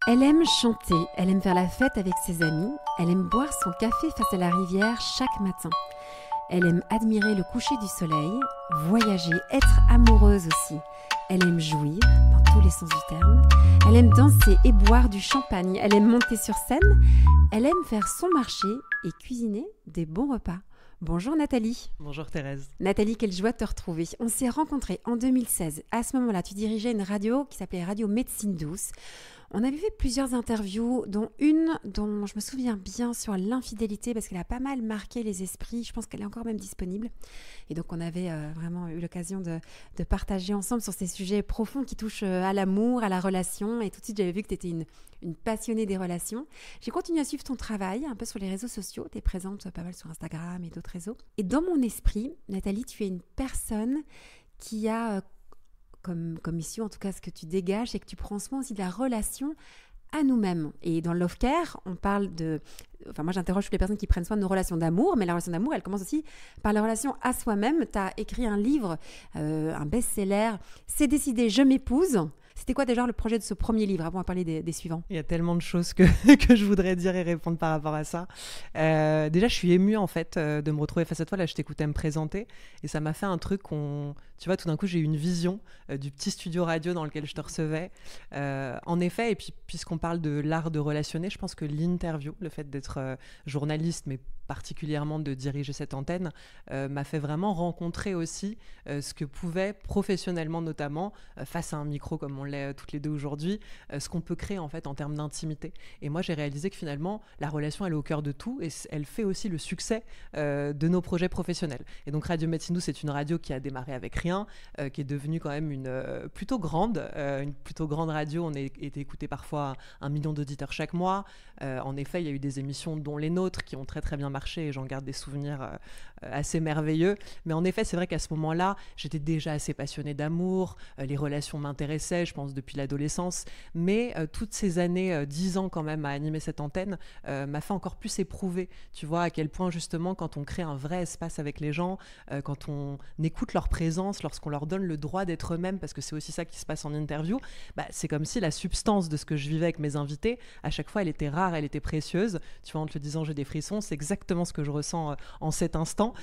Elle aime chanter, elle aime faire la fête avec ses amis, elle aime boire son café face à la rivière chaque matin. Elle aime admirer le coucher du soleil, voyager, être amoureuse aussi. Elle aime jouir, dans tous les sens du terme. Elle aime danser et boire du champagne. Elle aime monter sur scène. Elle aime faire son marché et cuisiner des bons repas. Bonjour Nathalie. Bonjour Thérèse. Nathalie, quelle joie de te retrouver. On s'est rencontrés en 2016. À ce moment-là, tu dirigeais une radio qui s'appelait Radio Médecine Douce. On avait fait plusieurs interviews, dont une dont je me souviens bien sur l'infidélité, parce qu'elle a pas mal marqué les esprits. Je pense qu'elle est encore même disponible. Et donc, on avait vraiment eu l'occasion de partager ensemble sur ces sujets profonds qui touchent à l'amour, à la relation. Et tout de suite, j'avais vu que tu étais une passionnée des relations. J'ai continué à suivre ton travail, un peu sur les réseaux sociaux. Tu es présente pas mal sur Instagram et d'autres réseaux. Et dans mon esprit, Nathalie, tu es une personne qui a... Comme mission, en tout cas, ce que tu dégages, c'est que tu prends soin aussi de la relation à nous-mêmes. Et dans Love Care, on parle de... Enfin, moi, j'interroge toutes les personnes qui prennent soin de nos relations d'amour, mais la relation d'amour, elle commence aussi par la relation à soi-même. Tu as écrit un livre, un best-seller, « C'est décidé, je m'épouse ». C'était quoi déjà le projet de ce premier livre, avant de parler des suivants? Il y a tellement de choses que je voudrais dire et répondre par rapport à ça. Déjà, je suis émue en fait de me retrouver face à toi. Là, je t'écoutais me présenter et ça m'a fait un truc tu vois, tout d'un coup, j'ai eu une vision du petit studio radio dans lequel je te recevais. En effet, et puis puisqu'on parle de l'art de relationner, je pense que l'interview, le fait d'être journaliste, mais particulièrement de diriger cette antenne, m'a fait vraiment rencontrer aussi ce que pouvait professionnellement notamment, face à un micro comme on l'est toutes les deux aujourd'hui, ce qu'on peut créer en fait en termes d'intimité. Et moi j'ai réalisé que finalement la relation elle est au cœur de tout et elle fait aussi le succès de nos projets professionnels. Et donc Radio Médecine Douce, c'est une radio qui a démarré avec rien, qui est devenue quand même une plutôt grande radio. On été écouté parfois 1 million d'auditeurs chaque mois. En effet, il y a eu des émissions dont les nôtres qui ont très très bien marché et j'en garde des souvenirs assez merveilleux. Mais en effet, c'est vrai qu'à ce moment-là, j'étais déjà assez passionnée d'amour, les relations m'intéressaient, je pense, depuis l'adolescence. Mais toutes ces années, 10 ans quand même à animer cette antenne, m'a fait encore plus éprouver, tu vois, à quel point justement, quand on crée un vrai espace avec les gens, quand on écoute leur présence, lorsqu'on leur donne le droit d'être eux-mêmes, parce que c'est aussi ça qui se passe en interview, c'est comme si la substance de ce que je vivais avec mes invités, à chaque fois, elle était rare, elle était précieuse. Tu vois, en te le disant, j'ai des frissons, c'est exactement ce que je ressens en cet instant.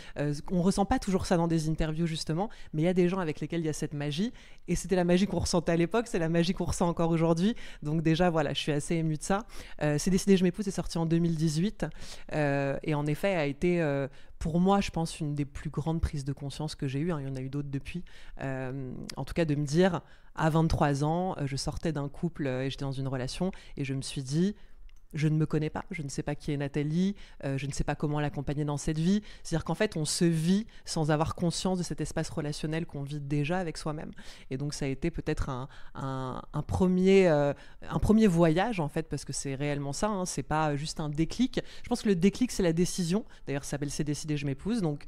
On ressent pas toujours ça dans des interviews, justement, mais il y a des gens avec lesquels il y a cette magie, et c'était la magie qu'on ressentait à l'époque, c'est la magie qu'on ressent encore aujourd'hui. Donc déjà, voilà, je suis assez émue de ça. C'est décidé, je m'épouse est sorti en 2018, et en effet a été... pour moi, je pense, une des plus grandes prises de conscience que j'ai eues, il y en a eu d'autres depuis, en tout cas de me dire, à 23 ans, je sortais d'un couple et j'étais dans une relation, et je me suis dit, je ne me connais pas, je ne sais pas qui est Nathalie, je ne sais pas comment l'accompagner dans cette vie. C'est-à-dire qu'en fait, on se vit sans avoir conscience de cet espace relationnel qu'on vit déjà avec soi-même. Et donc, ça a été peut-être un premier voyage, en fait, parce que c'est réellement ça, c'est pas juste un déclic. Je pense que le déclic, c'est la décision. D'ailleurs, ça s'appelle « C'est décidé, je m'épouse ». Donc,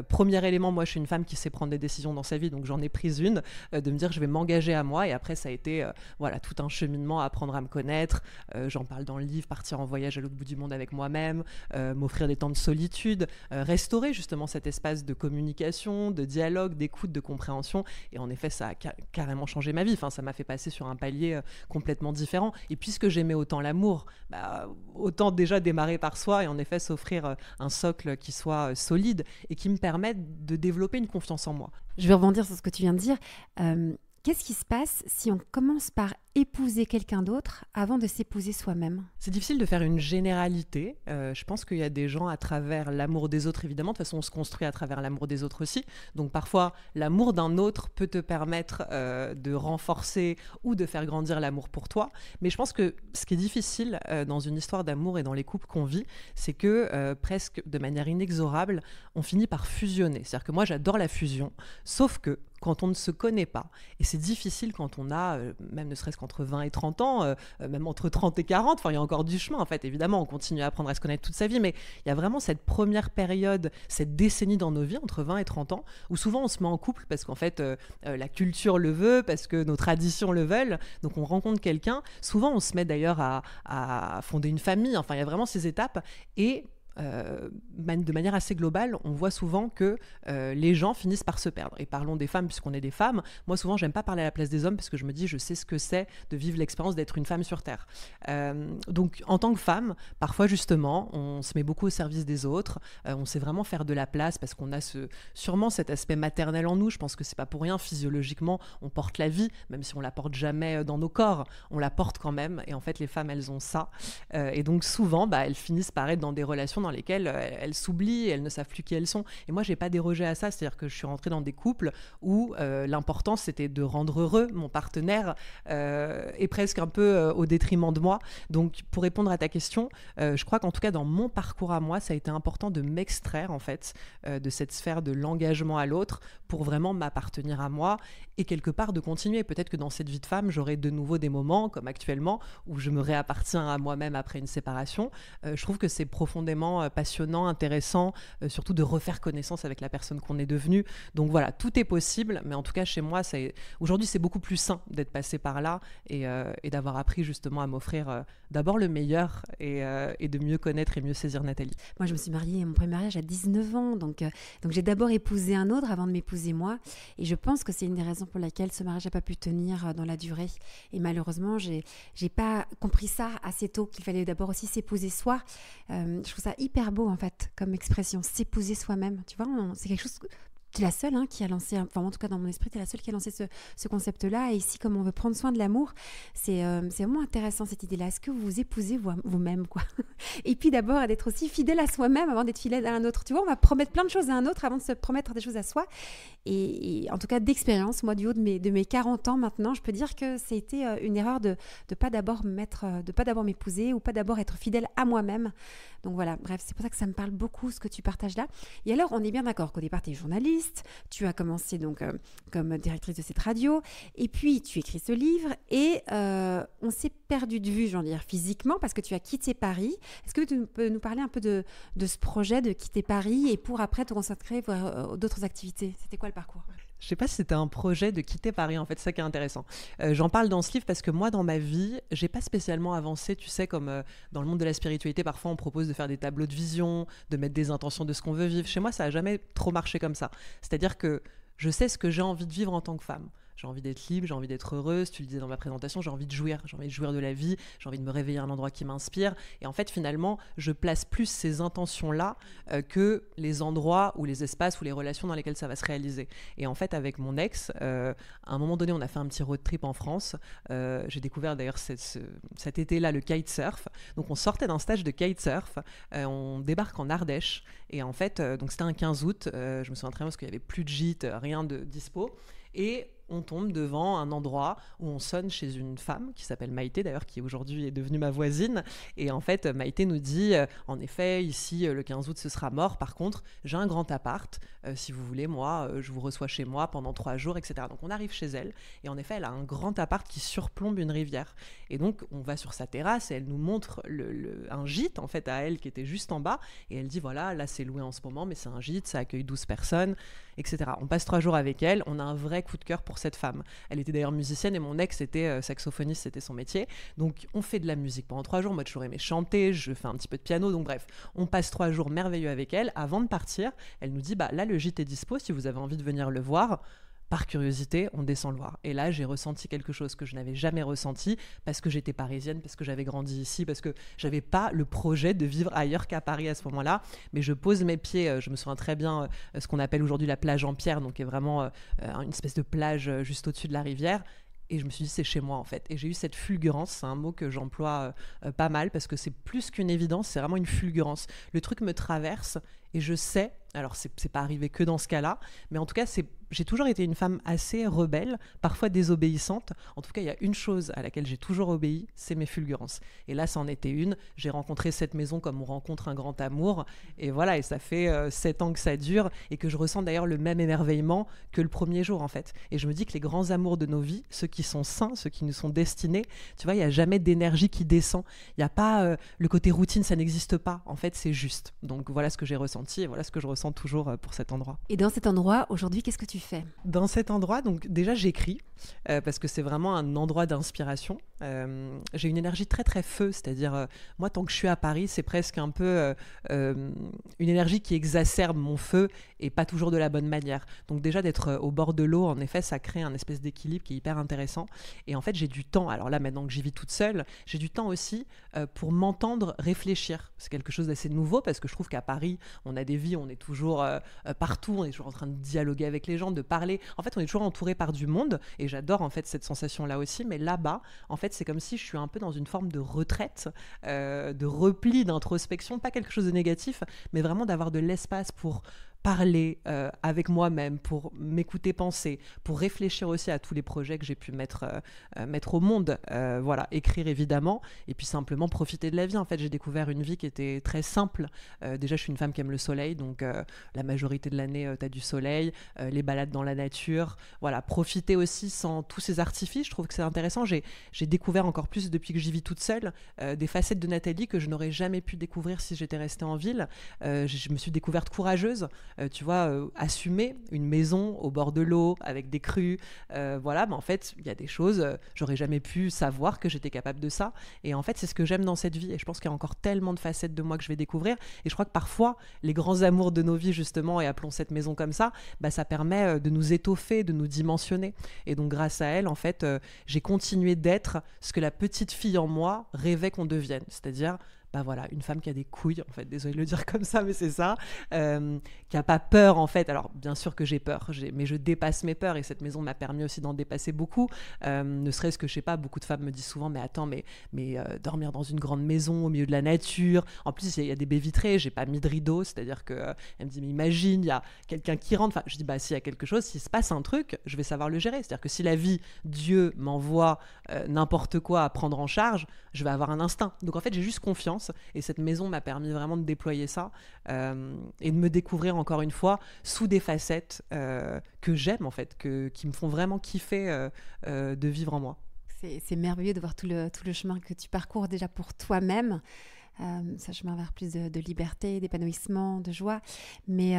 premier élément, moi, je suis une femme qui sait prendre des décisions dans sa vie, donc j'en ai prise une, de me dire je vais m'engager à moi. Et après, ça a été tout un cheminement, apprendre à me connaître. J'en parle dans le livre, partir en voyage à l'autre bout du monde avec moi-même, m'offrir des temps de solitude, restaurer justement cet espace de communication, de dialogue, d'écoute, de compréhension. Et en effet, ça a carrément changé ma vie. Enfin, ça m'a fait passer sur un palier complètement différent. Et puisque j'aimais autant l'amour, autant déjà démarrer par soi et en effet s'offrir un socle qui soit solide et qui me permette de développer une confiance en moi. Je vais rebondir sur ce que tu viens de dire. Qu'est-ce qui se passe si on commence par épouser quelqu'un d'autre avant de s'épouser soi-même? C'est difficile de faire une généralité. Je pense qu'il y a des gens à travers l'amour des autres, évidemment. De toute façon, on se construit à travers l'amour des autres aussi. Donc parfois, l'amour d'un autre peut te permettre de renforcer ou de faire grandir l'amour pour toi. Mais je pense que ce qui est difficile dans une histoire d'amour et dans les couples qu'on vit, c'est que presque de manière inexorable, on finit par fusionner. C'est-à-dire que moi, j'adore la fusion, sauf que quand on ne se connaît pas, et c'est difficile quand on a, même ne serait-ce qu'entre 20 et 30 ans, même entre 30 et 40, il y a encore du chemin en fait, évidemment, on continue à apprendre à se connaître toute sa vie, mais il y a vraiment cette première période, cette décennie dans nos vies, entre 20 et 30 ans, où souvent on se met en couple parce qu'en fait, la culture le veut, parce que nos traditions le veulent, donc on rencontre quelqu'un, souvent on se met d'ailleurs à fonder une famille, il y a vraiment ces étapes, et de manière assez globale, on voit souvent que les gens finissent par se perdre. Et parlons des femmes, puisqu'on est des femmes. Moi, souvent, j'aime pas parler à la place des hommes parce que je me dis, je sais ce que c'est de vivre l'expérience d'être une femme sur Terre. Donc, en tant que femme, parfois, justement, on se met beaucoup au service des autres. On sait vraiment faire de la place parce qu'on a sûrement cet aspect maternel en nous. Je pense que c'est pas pour rien, physiologiquement, on porte la vie, même si on la porte jamais dans nos corps, on la porte quand même. Et en fait, les femmes, elles ont ça. Et donc, souvent, elles finissent par être dans des relations dans lesquelles elles s'oublient, elles ne savent plus qui elles sont. Et moi, j'ai pas dérogé à ça, c'est-à-dire que je suis rentrée dans des couples où l'important, c'était de rendre heureux mon partenaire et presque un peu au détriment de moi. Donc, pour répondre à ta question, je crois qu'en tout cas, dans mon parcours à moi, ça a été important de m'extraire, en fait, de cette sphère de l'engagement à l'autre pour vraiment m'appartenir à moi et quelque part de continuer. Peut-être que dans cette vie de femme, j'aurai de nouveau des moments, comme actuellement, où je me réappartiens à moi-même après une séparation. Je trouve que c'est profondément passionnant, intéressant, surtout de refaire connaissance avec la personne qu'on est devenue. Donc voilà, tout est possible, mais en tout cas chez moi, aujourd'hui c'est beaucoup plus sain d'être passé par là et d'avoir appris justement à m'offrir d'abord le meilleur et de mieux connaître et mieux saisir Nathalie. Moi je me suis mariée, mon premier mariage à 19 ans, donc j'ai d'abord épousé un autre avant de m'épouser moi, et je pense que c'est une des raisons pour laquelle ce mariage n'a pas pu tenir dans la durée. Et malheureusement, j'ai pas compris ça assez tôt, qu'il fallait d'abord aussi s'épouser soi. Je trouve ça hyper beau en fait comme expression, s'épouser soi-même. Tu vois, c'est quelque chose. Tu es la seule qui a lancé, enfin en tout cas dans mon esprit, tu es la seule qui a lancé ce concept-là. Et ici, comme on veut prendre soin de l'amour, c'est vraiment intéressant cette idée-là. Est-ce que vous vous épousez vous-même quoi? Et puis d'abord, d'être aussi fidèle à soi-même avant d'être fidèle à un autre. Tu vois, on va promettre plein de choses à un autre avant de se promettre des choses à soi. Et en tout cas, d'expérience, moi, du haut de mes 40 ans maintenant, je peux dire que c'était une erreur de pas d'abord m'épouser ou pas d'abord être fidèle à moi-même. Donc voilà, bref, c'est pour ça que ça me parle beaucoup ce que tu partages là. Et alors, on est bien d'accord qu'au départ, tu es journaliste, tu as commencé donc comme directrice de cette radio, et puis tu écris ce livre, et on s'est perdu de vue, j'en dire, physiquement, parce que tu as quitté Paris. Est-ce que tu peux nous parler un peu de ce projet de quitter Paris et pour après te consacrer vers d'autres activités? C'était quoi le parcours? Je sais pas si c'était un projet de quitter Paris, en fait, c'est ça qui est intéressant. J'en parle dans ce livre parce que moi, dans ma vie, j'ai pas spécialement avancé, tu sais, comme dans le monde de la spiritualité, parfois on propose de faire des tableaux de vision, de mettre des intentions de ce qu'on veut vivre. Chez moi, ça a jamais trop marché comme ça. C'est-à-dire que je sais ce que j'ai envie de vivre en tant que femme. J'ai envie d'être libre, j'ai envie d'être heureuse, tu le disais dans ma présentation, j'ai envie de jouir de la vie, j'ai envie de me réveiller à un endroit qui m'inspire. Et en fait, finalement, je place plus ces intentions-là que les endroits ou les espaces ou les relations dans lesquelles ça va se réaliser. Et en fait, avec mon ex, à un moment donné, on a fait un petit road trip en France. J'ai découvert d'ailleurs cet été-là le kitesurf. Donc, on sortait d'un stage de kitesurf, on débarque en Ardèche. Et en fait, donc c'était un 15 août, je me souviens très bien parce qu'il n'y avait plus de gîte, rien de dispo. Et on tombe devant un endroit où on sonne chez une femme qui s'appelle Maïté, d'ailleurs, qui aujourd'hui est devenue ma voisine. Et en fait, Maïté nous dit, en effet, ici, le 15 août, ce sera mort. Par contre, j'ai un grand appart. Si vous voulez, moi, je vous reçois chez moi pendant 3 jours, etc. Donc, on arrive chez elle. Et en effet, elle a un grand appart qui surplombe une rivière. Et donc, on va sur sa terrasse et elle nous montre un gîte, en fait, à elle, qui était juste en bas. Et elle dit, voilà, là, c'est loué en ce moment, mais c'est un gîte, ça accueille 12 personnes, etc. On passe 3 jours avec elle. On a un vrai coup de cœur pour cette femme. Elle était d'ailleurs musicienne et mon ex était saxophoniste, c'était son métier. Donc on fait de la musique pendant 3 jours. Moi, j'ai toujours aimé chanter, je fais un petit peu de piano. Donc bref, on passe 3 jours merveilleux avec elle. Avant de partir, elle nous dit, là, le gîte est dispo si vous avez envie de venir le voir. Par curiosité, on descend le voir. Et là, j'ai ressenti quelque chose que je n'avais jamais ressenti parce que j'étais parisienne, parce que j'avais grandi ici, parce que j'avais pas le projet de vivre ailleurs qu'à Paris à ce moment-là. Mais je pose mes pieds, je me souviens très bien ce qu'on appelle aujourd'hui la plage en pierre, donc qui est vraiment une espèce de plage juste au-dessus de la rivière. Et je me suis dit, c'est chez moi en fait. Et j'ai eu cette fulgurance, c'est un mot que j'emploie pas mal parce que c'est plus qu'une évidence, c'est vraiment une fulgurance. Le truc me traverse et je sais, alors c'est pas arrivé que dans ce cas-là, mais en tout cas, j'ai toujours été une femme assez rebelle, parfois désobéissante. En tout cas, il y a une chose à laquelle j'ai toujours obéi, c'est mes fulgurances. Et là, ça en était une. J'ai rencontré cette maison comme on rencontre un grand amour. Et voilà, et ça fait 7 ans que ça dure et que je ressens d'ailleurs le même émerveillement que le premier jour, en fait. Et je me dis que les grands amours de nos vies, ceux qui sont sains, ceux qui nous sont destinés, tu vois, il n'y a jamais d'énergie qui descend. Il n'y a pas le côté routine, ça n'existe pas. En fait, c'est juste. Donc voilà ce que j'ai ressenti. ressenti, et voilà ce que je ressens toujours pour cet endroit. Et dans cet endroit, aujourd'hui, qu'est-ce que tu fais? Dans cet endroit, donc déjà j'écris, parce que c'est vraiment un endroit d'inspiration. J'ai une énergie très très feu, c'est-à-dire moi tant que je suis à Paris, c'est presque un peu une énergie qui exacerbe mon feu et pas toujours de la bonne manière. Donc déjà d'être au bord de l'eau, en effet, ça crée un espèce d'équilibre qui est hyper intéressant. Et en fait, j'ai du temps, alors là maintenant que j'y vis toute seule, j'ai du temps aussi pour m'entendre réfléchir. C'est quelque chose d'assez nouveau parce que je trouve qu'à Paris, on a des vies, on est toujours partout, on est toujours en train de dialoguer avec les gens, de parler. En fait, on est toujours entouré par du monde et j'adore en fait cette sensation-là aussi. Mais là-bas, en fait, c'est comme si je suis un peu dans une forme de retraite, de repli, d'introspection, pas quelque chose de négatif, mais vraiment d'avoir de l'espace pour parler avec moi-même, pour m'écouter penser, pour réfléchir aussi à tous les projets que j'ai pu mettre au monde. Voilà, écrire évidemment, et puis simplement profiter de la vie. En fait, j'ai découvert une vie qui était très simple. Déjà, je suis une femme qui aime le soleil, donc la majorité de l'année, tu as du soleil, les balades dans la nature. Voilà, profiter aussi sans tous ces artifices. Je trouve que c'est intéressant. J'ai découvert encore plus depuis que j'y vis toute seule des facettes de Nathalie que je n'aurais jamais pu découvrir si j'étais restée en ville. Je me suis découverte courageuse. Tu vois, assumer une maison au bord de l'eau avec des crues, voilà, en fait, il y a des choses, j'aurais jamais pu savoir que j'étais capable de ça. Et en fait, c'est ce que j'aime dans cette vie. Et je pense qu'il y a encore tellement de facettes de moi que je vais découvrir. Et je crois que parfois, les grands amours de nos vies, justement, et appelons cette maison comme ça, ça permet de nous étoffer, de nous dimensionner. Et donc, grâce à elle, en fait, j'ai continué d'être ce que la petite fille en moi rêvait qu'on devienne. C'est-à-dire voilà, une femme qui a des couilles, en fait, désolée de le dire comme ça, mais c'est ça, qui n'a pas peur, en fait. Alors, bien sûr que j'ai peur, mais je dépasse mes peurs, et cette maison m'a permis aussi d'en dépasser beaucoup, ne serait-ce que, je sais pas, beaucoup de femmes me disent souvent, mais attends, mais dormir dans une grande maison, au milieu de la nature, en plus, il y a des baies vitrées, j'ai pas mis de rideau, c'est-à-dire qu'elle me dit, mais imagine, il y a quelqu'un qui rentre, enfin, je dis, s'il y a quelque chose, s'il se passe un truc, je vais savoir le gérer, c'est-à-dire que si la vie, Dieu m'envoie n'importe quoi à prendre en charge, je vais avoir un instinct. Donc, en fait, j'ai juste confiance. Et cette maison m'a permis vraiment de déployer ça et de me découvrir encore une fois sous des facettes que j'aime en fait, qui me font vraiment kiffer de vivre en moi. C'est merveilleux de voir tout le chemin que tu parcours déjà pour toi-même. Ce chemin vers plus de liberté, d'épanouissement, de joie. Mais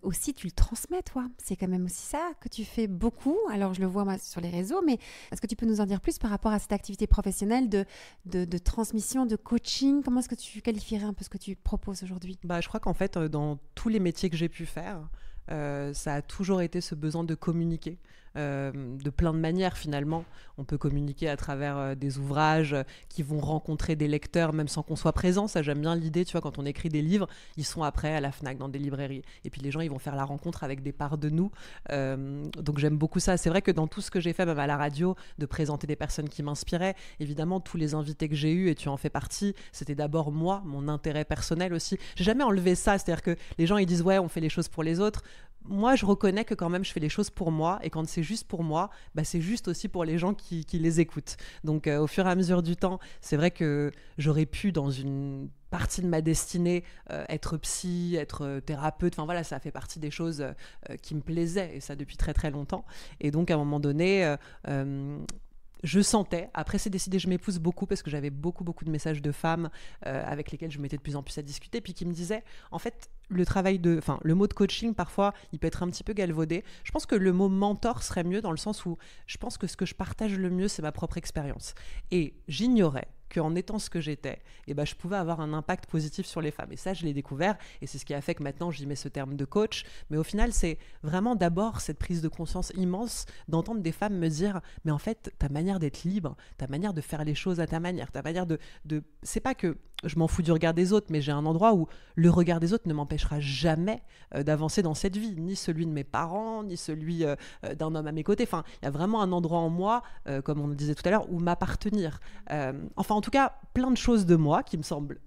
aussi, tu le transmets, toi. C'est quand même aussi ça que tu fais beaucoup. Alors, je le vois moi, sur les réseaux, mais est-ce que tu peux nous en dire plus par rapport à cette activité professionnelle de transmission, de coaching? Comment est-ce que tu qualifierais un peu ce que tu proposes aujourd'hui? Je crois qu'en fait, dans tous les métiers que j'ai pu faire, ça a toujours été ce besoin de communiquer. De plein de manières finalement. On peut communiquer à travers des ouvrages qui vont rencontrer des lecteurs même sans qu'on soit présent. Ça, j'aime bien l'idée, tu vois, quand on écrit des livres, ils sont après à la Fnac, dans des librairies. Et puis les gens, ils vont faire la rencontre avec des parts de nous. Donc j'aime beaucoup ça. C'est vrai que dans tout ce que j'ai fait, même à la radio, de présenter des personnes qui m'inspiraient, évidemment, tous les invités que j'ai eus, et tu en fais partie, c'était d'abord moi, mon intérêt personnel aussi. J'ai jamais enlevé ça. C'est-à-dire que les gens, ils disent, ouais, on fait les choses pour les autres. Moi, je reconnais que quand même, je fais les choses pour moi. Et quand c'est juste pour moi, c'est juste aussi pour les gens qui les écoutent. Donc, au fur et à mesure du temps, c'est vrai que j'aurais pu, dans une partie de ma destinée, être psy, être thérapeute. Enfin, voilà, ça fait partie des choses qui me plaisaient. Et ça, depuis très, très longtemps. Et donc, à un moment donné... je sentais, après c'est décidé, je m'épouse beaucoup parce que j'avais beaucoup de messages de femmes avec lesquelles je mettais de plus en plus à discuter, puis qui me disaient, en fait, le mot de coaching, parfois, il peut être un petit peu galvaudé. Je pense que le mot mentor serait mieux dans le sens où je pense que ce que je partage le mieux, c'est ma propre expérience. Et j'ignorais qu'en étant ce que j'étais, je pouvais avoir un impact positif sur les femmes. Et ça, je l'ai découvert, et c'est ce qui a fait que maintenant, j'y mets ce terme de coach. Mais au final, c'est vraiment d'abord cette prise de conscience immense d'entendre des femmes me dire, mais en fait, ta manière d'être libre, ta manière de faire les choses à ta manière, ta manière de... C'est pas que je m'en fous du regard des autres, mais j'ai un endroit où le regard des autres ne m'empêchera jamais d'avancer dans cette vie, ni celui de mes parents, ni celui d'un homme à mes côtés. Enfin, il y a vraiment un endroit en moi, comme on le disait tout à l'heure, où m'appartenir. En tout cas, plein de choses de moi qui me semblent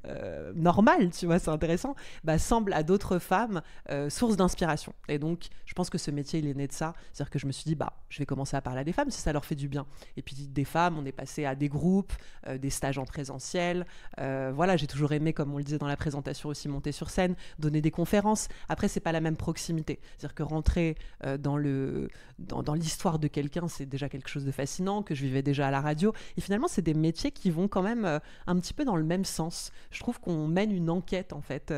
normales, tu vois, c'est intéressant, semblent à d'autres femmes source d'inspiration. Et donc, je pense que ce métier, il est né de ça. C'est-à-dire que je me suis dit, je vais commencer à parler à des femmes si ça leur fait du bien. Et puis, des femmes, on est passé à des groupes, des stages en présentiel, voilà. voilà, j'ai toujours aimé, comme on le disait dans la présentation aussi, monter sur scène, donner des conférences. Après, c'est pas la même proximité. C'est-à-dire que rentrer dans l'histoire de quelqu'un, c'est déjà quelque chose de fascinant, que je vivais déjà à la radio. Et finalement, c'est des métiers qui vont quand même un petit peu dans le même sens. Je trouve qu'on mène une enquête, en fait.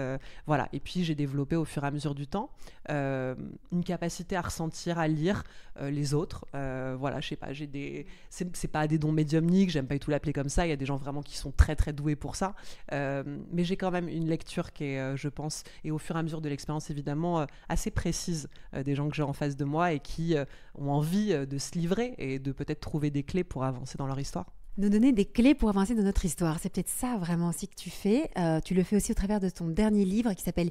Voilà. Et puis, j'ai développé au fur et à mesure du temps une capacité à ressentir, à lire les autres. Voilà, je sais pas, c'est pas des dons médiumniques, j'aime pas du tout l'appeler comme ça. Il y a des gens vraiment qui sont très, très doués pour ça. Mais j'ai quand même une lecture qui est, je pense, et au fur et à mesure de l'expérience, évidemment, assez précise des gens que j'ai en face de moi et qui ont envie de se livrer et de peut-être trouver des clés pour avancer dans leur histoire. Nous donner des clés pour avancer dans notre histoire. C'est peut-être ça vraiment aussi que tu fais. Tu le fais aussi au travers de ton dernier livre qui s'appelle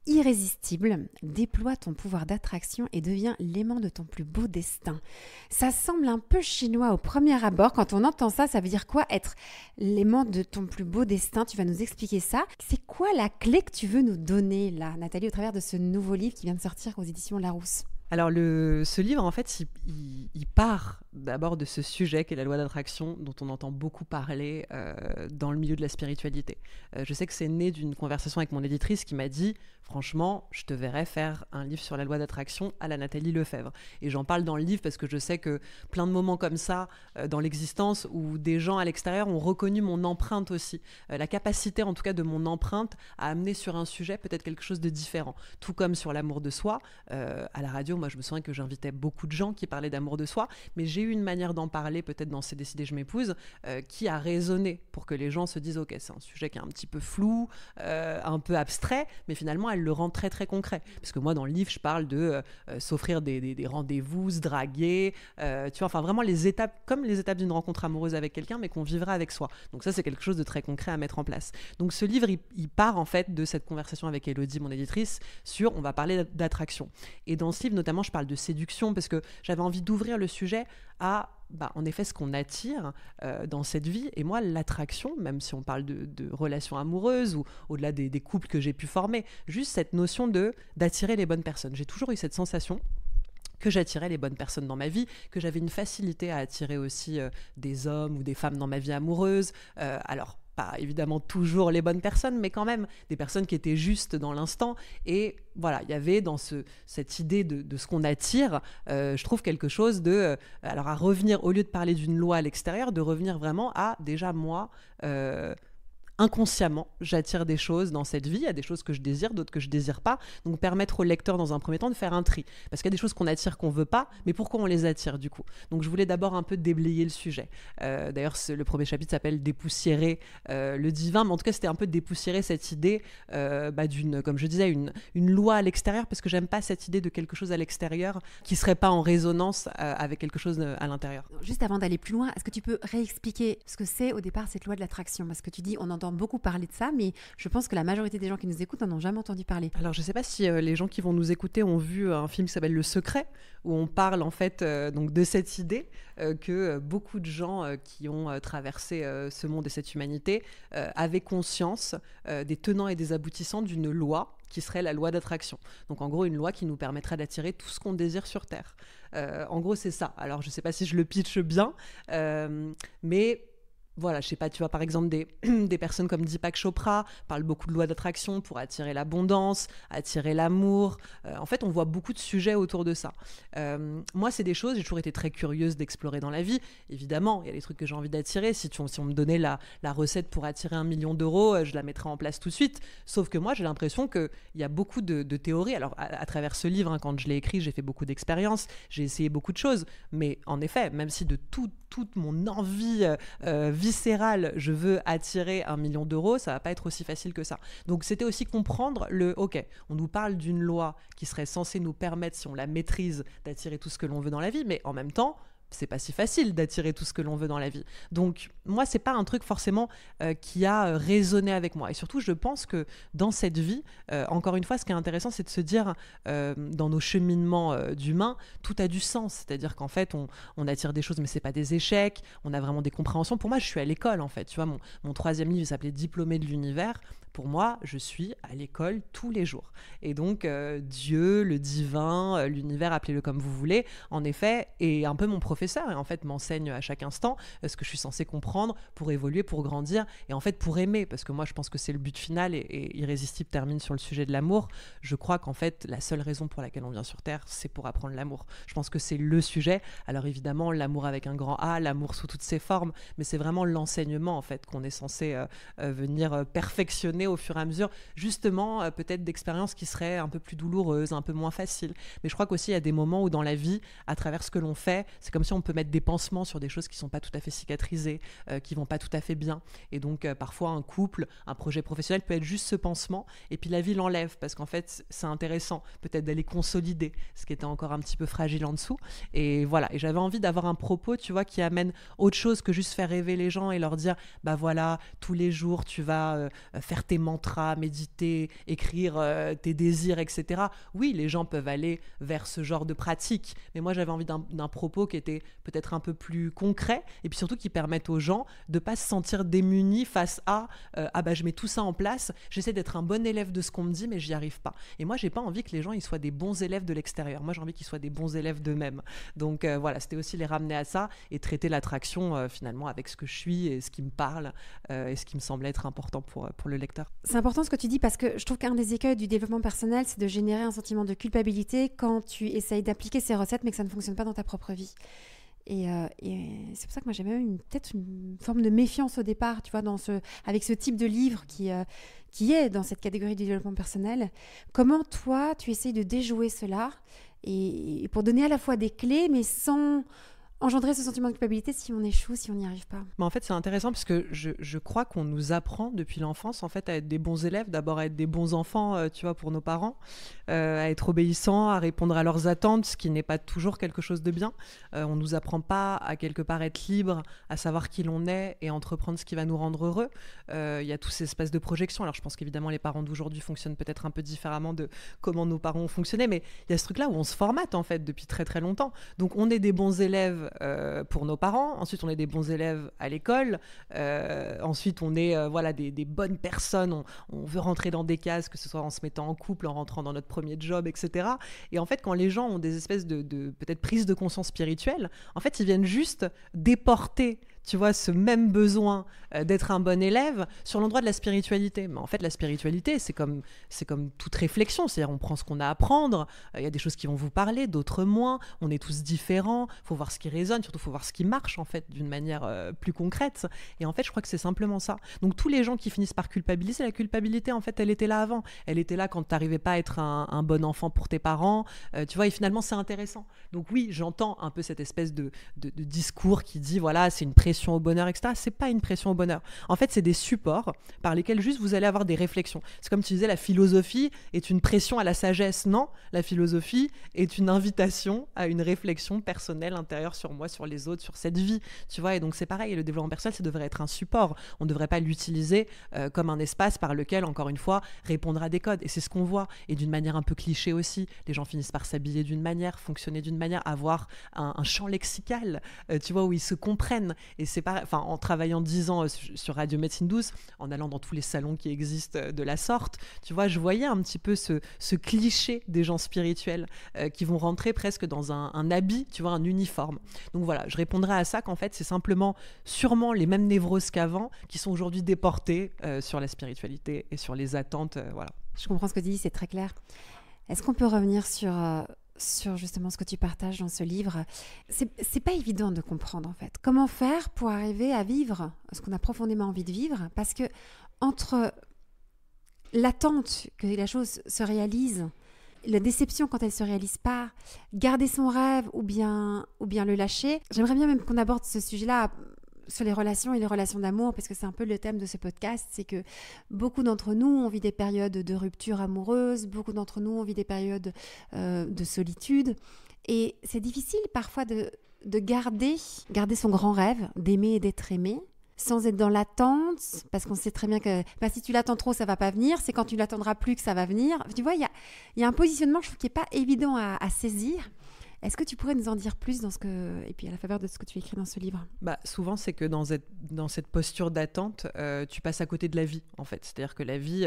Irrésistible. Déploie ton pouvoir d'attraction et deviens l'aimant de ton plus beau destin. Ça semble un peu chinois au premier abord. Quand on entend ça, ça veut dire quoi être l'aimant de ton plus beau destin? Tu vas nous expliquer ça. C'est quoi la clé que tu veux nous donner là, Nathalie, au travers de ce nouveau livre qui vient de sortir aux éditions Larousse? Alors, ce livre, en fait, il part d'abord de ce sujet qu'est la loi d'attraction, dont on entend beaucoup parler dans le milieu de la spiritualité. Je sais que c'est né d'une conversation avec mon éditrice qui m'a dit « Franchement, je te verrais faire un livre sur la loi d'attraction à la Nathalie Lefebvre ». Et j'en parle dans le livre parce que je sais que plein de moments comme ça dans l'existence où des gens à l'extérieur ont reconnu mon empreinte aussi. La capacité, en tout cas, de mon empreinte à amener sur un sujet peut-être quelque chose de différent. Tout comme sur l'amour de soi, à la radio, moi, je me souviens que j'invitais beaucoup de gens qui parlaient d'amour de soi, mais j'ai eu une manière d'en parler, peut-être dans C'est décidé, je m'épouse, qui a résonné pour que les gens se disent « Ok, c'est un sujet qui est un petit peu flou, un peu abstrait, mais finalement, elle le rend très, très concret. » Parce que moi, dans le livre, je parle de s'offrir des rendez-vous, se draguer, tu vois, enfin vraiment les étapes, comme les étapes d'une rencontre amoureuse avec quelqu'un, mais qu'on vivra avec soi. Donc ça, c'est quelque chose de très concret à mettre en place. Donc ce livre, il part en fait de cette conversation avec Élodie, mon éditrice, sur, on va parler d'attraction. Et dans ce livre, notamment, je parle de séduction parce que j'avais envie d'ouvrir le sujet à, en effet, ce qu'on attire dans cette vie. Et moi, l'attraction, même si on parle de relations amoureuses ou au-delà des couples que j'ai pu former, juste cette notion d'attirer les bonnes personnes. J'ai toujours eu cette sensation que j'attirais les bonnes personnes dans ma vie, que j'avais une facilité à attirer aussi des hommes ou des femmes dans ma vie amoureuse. Alors, pas évidemment toujours les bonnes personnes, mais quand même des personnes qui étaient justes dans l'instant. Et voilà, il y avait dans cette idée de ce qu'on attire, je trouve quelque chose alors à revenir, au lieu de parler d'une loi à l'extérieur, de revenir vraiment à déjà moi, inconsciemment, j'attire des choses dans cette vie. Il y a des choses que je désire, d'autres que je désire pas. Donc permettre au lecteur dans un premier temps de faire un tri. Parce qu'il y a des choses qu'on attire qu'on veut pas, mais pourquoi on les attire du coup? Donc je voulais d'abord un peu déblayer le sujet. D'ailleurs, le premier chapitre s'appelle Dépoussiérer le divin, mais en tout cas c'était un peu dépoussiérer cette idée d'une, comme je disais, une loi à l'extérieur, parce que j'aime pas cette idée de quelque chose à l'extérieur qui serait pas en résonance avec quelque chose à l'intérieur. Juste avant d'aller plus loin, est-ce que tu peux réexpliquer ce que c'est au départ cette loi de l'attraction? Parce que tu dis, on entend beaucoup parler de ça, mais je pense que la majorité des gens qui nous écoutent n'en ont jamais entendu parler. Alors, je ne sais pas si les gens qui vont nous écouter ont vu un film qui s'appelle Le Secret, où on parle en fait donc de cette idée que beaucoup de gens qui ont traversé ce monde et cette humanité avaient conscience des tenants et des aboutissants d'une loi qui serait la loi d'attraction. Donc en gros, une loi qui nous permettrait d'attirer tout ce qu'on désire sur Terre. En gros, c'est ça. Alors, je ne sais pas si je le pitche bien, mais voilà, je sais pas, tu vois, par exemple, des personnes comme Deepak Chopra parlent beaucoup de loi d'attraction pour attirer l'abondance, attirer l'amour. En fait, on voit beaucoup de sujets autour de ça. Moi, c'est des choses, j'ai toujours été très curieuse d'explorer dans la vie. Évidemment, il y a des trucs que j'ai envie d'attirer. Si on me donnait la recette pour attirer 1 million d'euros, je la mettrais en place tout de suite. Sauf que moi, j'ai l'impression qu'il y a beaucoup de théories. Alors, à travers ce livre, quand je l'ai écrit, j'ai fait beaucoup d'expériences, j'ai essayé beaucoup de choses. Mais en effet, même si de toute mon envie viscérale, je veux attirer 1 million d'euros, ça va pas être aussi facile que ça. Donc c'était aussi comprendre ok, on nous parle d'une loi qui serait censée nous permettre, si on la maîtrise, d'attirer tout ce que l'on veut dans la vie, mais en même temps, c'est pas si facile d'attirer tout ce que l'on veut dans la vie. Donc moi, c'est pas un truc forcément qui a résonné avec moi. Et surtout, je pense que dans cette vie, encore une fois, ce qui est intéressant, c'est de se dire, dans nos cheminements d'humains, tout a du sens. C'est-à-dire qu'en fait, on attire des choses, mais c'est pas des échecs. On a vraiment des compréhensions. Pour moi, je suis à l'école, en fait. Tu vois, mon 3e livre, il s'appelait Diplômé de l'univers. Pour moi, je suis à l'école tous les jours. Et donc, Dieu, le divin, l'univers, appelez-le comme vous voulez, en effet, est un peu mon professeur professeur et en fait m'enseigne à chaque instant ce que je suis censée comprendre pour évoluer, pour grandir et en fait pour aimer, parce que moi je pense que c'est le but final et Irrésistible termine sur le sujet de l'amour. Je crois qu'en fait la seule raison pour laquelle on vient sur Terre, c'est pour apprendre l'amour. Je pense que c'est le sujet. Alors évidemment, l'amour avec un grand A, l'amour sous toutes ses formes, mais c'est vraiment l'enseignement en fait qu'on est censé venir perfectionner au fur et à mesure, justement peut-être d'expériences qui seraient un peu plus douloureuses, un peu moins faciles. Mais je crois qu'aussi il y a des moments où dans la vie, à travers ce que l'on fait, c'est comme si on peut mettre des pansements sur des choses qui sont pas tout à fait cicatrisées, qui vont pas tout à fait bien. Et donc parfois un couple, un projet professionnel peut être juste ce pansement, et puis la vie l'enlève, parce qu'en fait c'est intéressant peut-être d'aller consolider ce qui était encore un petit peu fragile en dessous. Et voilà, et j'avais envie d'avoir un propos, tu vois, qui amène autre chose que juste faire rêver les gens et leur dire, bah voilà, tous les jours tu vas faire tes mantras, méditer, écrire tes désirs, etc. Oui, les gens peuvent aller vers ce genre de pratique, mais moi j'avais envie d'un propos qui était peut-être un peu plus concret, et puis surtout qui permette aux gens de pas se sentir démunis face à ah bah je mets tout ça en place, j'essaie d'être un bon élève de ce qu'on me dit, mais j'y arrive pas. Et moi j'ai pas envie que les gens ils soient des bons élèves de l'extérieur, moi j'ai envie qu'ils soient des bons élèves d'eux-mêmes. Donc voilà, c'était aussi les ramener à ça et traiter l'attraction finalement avec ce que je suis et ce qui me parle et ce qui me semble être important pour le lecteur. C'est important ce que tu dis, parce que je trouve qu'un des écueils du développement personnel, c'est de générer un sentiment de culpabilité quand tu essayes d'appliquer ces recettes mais que ça ne fonctionne pas dans ta propre vie. Et c'est pour ça que moi j'ai même peut-être une forme de méfiance au départ, tu vois, avec ce type de livre qui est dans cette catégorie du développement personnel. Comment toi tu essayes de déjouer cela et pour donner à la fois des clés mais sans engendrer ce sentiment de culpabilité si on échoue, si on n'y arrive pas? Mais en fait, c'est intéressant parce que je crois qu'on nous apprend depuis l'enfance en fait à être des bons élèves, d'abord à être des bons enfants, tu vois, pour nos parents, à être obéissants, à répondre à leurs attentes, ce qui n'est pas toujours quelque chose de bien. On nous apprend pas à quelque part être libre, à savoir qui l'on est et entreprendre ce qui va nous rendre heureux. Il y a tous ces espèces de projections. Alors je pense qu'évidemment les parents d'aujourd'hui fonctionnent peut-être un peu différemment de comment nos parents ont fonctionné, mais il y a ce truc-là où on se formate en fait depuis très très longtemps. Donc on est des bons élèves pour nos parents, ensuite on est des bons élèves à l'école, ensuite on est voilà, des bonnes personnes, on veut rentrer dans des cases, que ce soit en se mettant en couple, en rentrant dans notre premier job, etc. Et en fait quand les gens ont des espèces de peut-être prise de conscience spirituelle, en fait ils viennent juste déporter, tu vois, ce même besoin d'être un bon élève sur l'endroit de la spiritualité. Mais en fait, la spiritualité, c'est comme toute réflexion. C'est-à-dire, on prend ce qu'on a à apprendre. Il y a des choses qui vont vous parler, d'autres moins. On est tous différents. Il faut voir ce qui résonne. Surtout, il faut voir ce qui marche, en fait, d'une manière plus concrète. Et en fait, je crois que c'est simplement ça. Donc, tous les gens qui finissent par culpabiliser, la culpabilité, en fait, elle était là avant. Elle était là quand tu n'arrivais pas à être un bon enfant pour tes parents. Tu vois, et finalement, c'est intéressant. Donc oui, j'entends un peu cette espèce de discours qui dit, voilà, c'est une pression au bonheur, etc. C'est pas une pression au bonheur. En fait, c'est des supports par lesquels juste vous allez avoir des réflexions. C'est comme tu disais, la philosophie est une pression à la sagesse. Non, la philosophie est une invitation à une réflexion personnelle intérieure sur moi, sur les autres, sur cette vie. Tu vois, et donc c'est pareil. Et le développement personnel, ça devrait être un support. On ne devrait pas l'utiliser comme un espace par lequel, encore une fois, répondre à des codes. Et c'est ce qu'on voit. Et d'une manière un peu cliché aussi. Les gens finissent par s'habiller d'une manière, fonctionner d'une manière, avoir un champ lexical, tu vois, où ils se comprennent. Et c'est pas, enfin, en travaillant 10 ans sur Radio Médecine Douce, en allant dans tous les salons qui existent de la sorte, tu vois, je voyais un petit peu ce cliché des gens spirituels qui vont rentrer presque dans un habit, tu vois, un uniforme. Donc voilà, je répondrais à ça qu'en fait, c'est simplement sûrement les mêmes névroses qu'avant qui sont aujourd'hui déportées sur la spiritualité et sur les attentes, voilà. Je comprends ce que tu dis, c'est très clair. Est-ce qu'on peut revenir sur justement ce que tu partages dans ce livre? C'est pas évident de comprendre en fait. Comment faire pour arriver à vivre ce qu'on a profondément envie de vivre? Parce que entre l'attente que la chose se réalise, la déception quand elle ne se réalise pas, garder son rêve ou bien le lâcher, j'aimerais bien même qu'on aborde ce sujet-là sur les relations et les relations d'amour, parce que c'est un peu le thème de ce podcast. C'est que beaucoup d'entre nous ont vit des périodes de rupture amoureuse, beaucoup d'entre nous ont vit des périodes de solitude, et c'est difficile parfois de garder son grand rêve, d'aimer et d'être aimé, sans être dans l'attente, parce qu'on sait très bien que si tu l'attends trop, ça va pas venir, c'est quand tu l'attendras plus que ça va venir. Tu vois, il y a un positionnement, je trouve, qui est pas évident à saisir. Est-ce que tu pourrais nous en dire plus et puis à la faveur de ce que tu écris dans ce livre? Bah, souvent, c'est que dans cette posture d'attente, tu passes à côté de la vie, en fait. C'est-à-dire que la vie,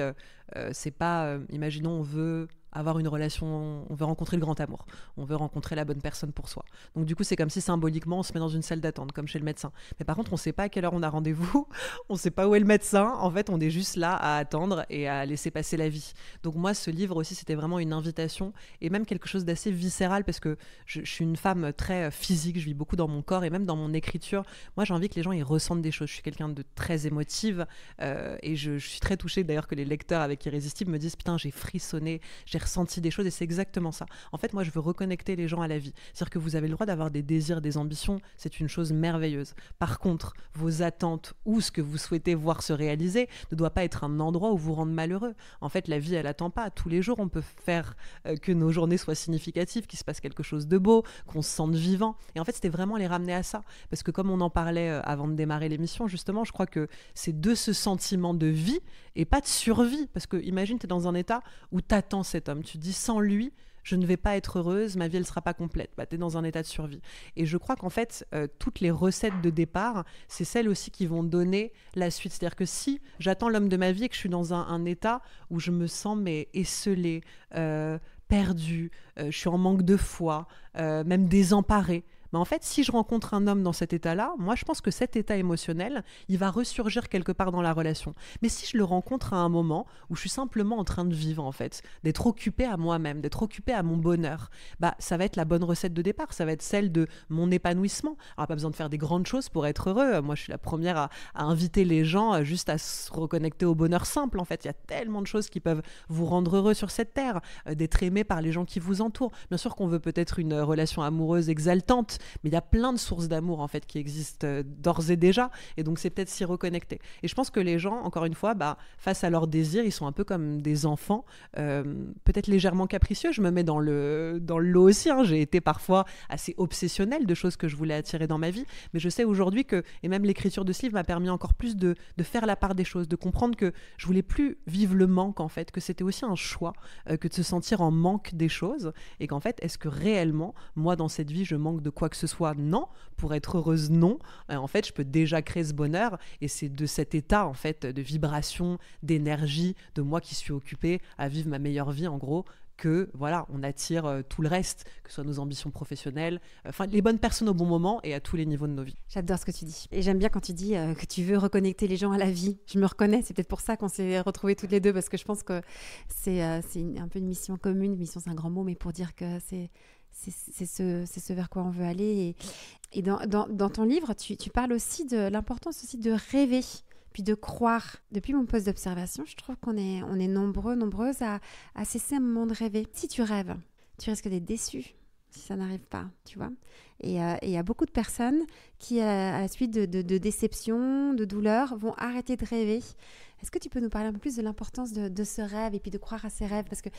c'est pas, imaginons, on veut avoir une relation, on veut rencontrer le grand amour, on veut rencontrer la bonne personne pour soi. Donc du coup, c'est comme si symboliquement, on se met dans une salle d'attente, comme chez le médecin. Mais par contre, on ne sait pas à quelle heure on a rendez-vous, on ne sait pas où est le médecin. En fait, on est juste là à attendre et à laisser passer la vie. Donc moi, ce livre aussi, c'était vraiment une invitation et même quelque chose d'assez viscéral parce que je suis une femme très physique, je vis beaucoup dans mon corps et même dans mon écriture. Moi, j'ai envie que les gens ils ressentent des choses. Je suis quelqu'un de très émotive et je suis très touchée d'ailleurs que les lecteurs avec Irrésistible me disent putain, j'ai frissonné, j'ai ressenti des choses et c'est exactement ça. En fait, moi, je veux reconnecter les gens à la vie. C'est-à-dire que vous avez le droit d'avoir des désirs, des ambitions, c'est une chose merveilleuse. Par contre, vos attentes ou ce que vous souhaitez voir se réaliser ne doit pas être un endroit où vous rendre malheureux. En fait, la vie, elle attend pas. Tous les jours, on peut faire que nos journées soient significatives, qu'il se passe quelque chose de beau, qu'on se sente vivant. Et en fait, c'était vraiment les ramener à ça. Parce que comme on en parlait avant de démarrer l'émission, justement, je crois que c'est de ce sentiment de vie et pas de survie. Parce que imagine, tu es dans un état où tu attends cet homme. Tu te dis, sans lui, je ne vais pas être heureuse, ma vie, elle ne sera pas complète. Bah, tu es dans un état de survie. Et je crois qu'en fait, toutes les recettes de départ, c'est celles aussi qui vont donner la suite. C'est-à-dire que si j'attends l'homme de ma vie et que je suis dans un état où je me sens esselée, perdue, je suis en manque de foi, même désemparée, mais en fait, si je rencontre un homme dans cet état-là, moi, je pense que cet état émotionnel, il va ressurgir quelque part dans la relation. Mais si je le rencontre à un moment où je suis simplement en train de vivre, en fait, d'être occupée à moi-même, d'être occupée à mon bonheur, bah, ça va être la bonne recette de départ. Ça va être celle de mon épanouissement. Alors, pas besoin de faire des grandes choses pour être heureux. Moi, je suis la première à inviter les gens juste à se reconnecter au bonheur simple. En fait, il y a tellement de choses qui peuvent vous rendre heureux sur cette terre, d'être aimé par les gens qui vous entourent. Bien sûr qu'on veut peut-être une relation amoureuse exaltante, mais il y a plein de sources d'amour en fait qui existent d'ores et déjà, et donc c'est peut-être s'y reconnecter. Et je pense que les gens, encore une fois, face à leurs désirs, ils sont un peu comme des enfants, peut-être légèrement capricieux. Je me mets dans le lot aussi, hein. J'ai été parfois assez obsessionnelle de choses que je voulais attirer dans ma vie, mais je sais aujourd'hui que, et même l'écriture de ce livre m'a permis encore plus de faire la part des choses, de comprendre que je voulais plus vivre le manque en fait, que c'était aussi un choix, que de se sentir en manque des choses, et qu'en fait, est-ce que réellement, moi dans cette vie, je manque de quoi que ce soit? Non. Pour être heureuse, non. En fait, je peux déjà créer ce bonheur, et c'est de cet état en fait de vibration, d'énergie, de moi qui suis occupée à vivre ma meilleure vie en gros, que voilà, on attire tout le reste, que ce soit nos ambitions professionnelles, enfin les bonnes personnes au bon moment et à tous les niveaux de nos vies. J'adore ce que tu dis. Et j'aime bien quand tu dis que tu veux reconnecter les gens à la vie. Je me reconnais, c'est peut-être pour ça qu'on s'est retrouvés toutes les deux, parce que je pense que c'est un peu une mission commune. Mission, c'est un grand mot, mais pour dire que c'est ce vers quoi on veut aller. Et dans ton livre, tu parles aussi de l'importance aussi de rêver, puis de croire. Depuis mon poste d'observation, je trouve qu'on est nombreuses à cesser un moment de rêver. Si tu rêves, tu risques d'être déçu si ça n'arrive pas, tu vois. Et il y a beaucoup de personnes qui, à la suite de déceptions, de douleurs, vont arrêter de rêver. Est-ce que tu peux nous parler un peu plus de l'importance de ce rêve et puis de croire à ses rêves? Parce que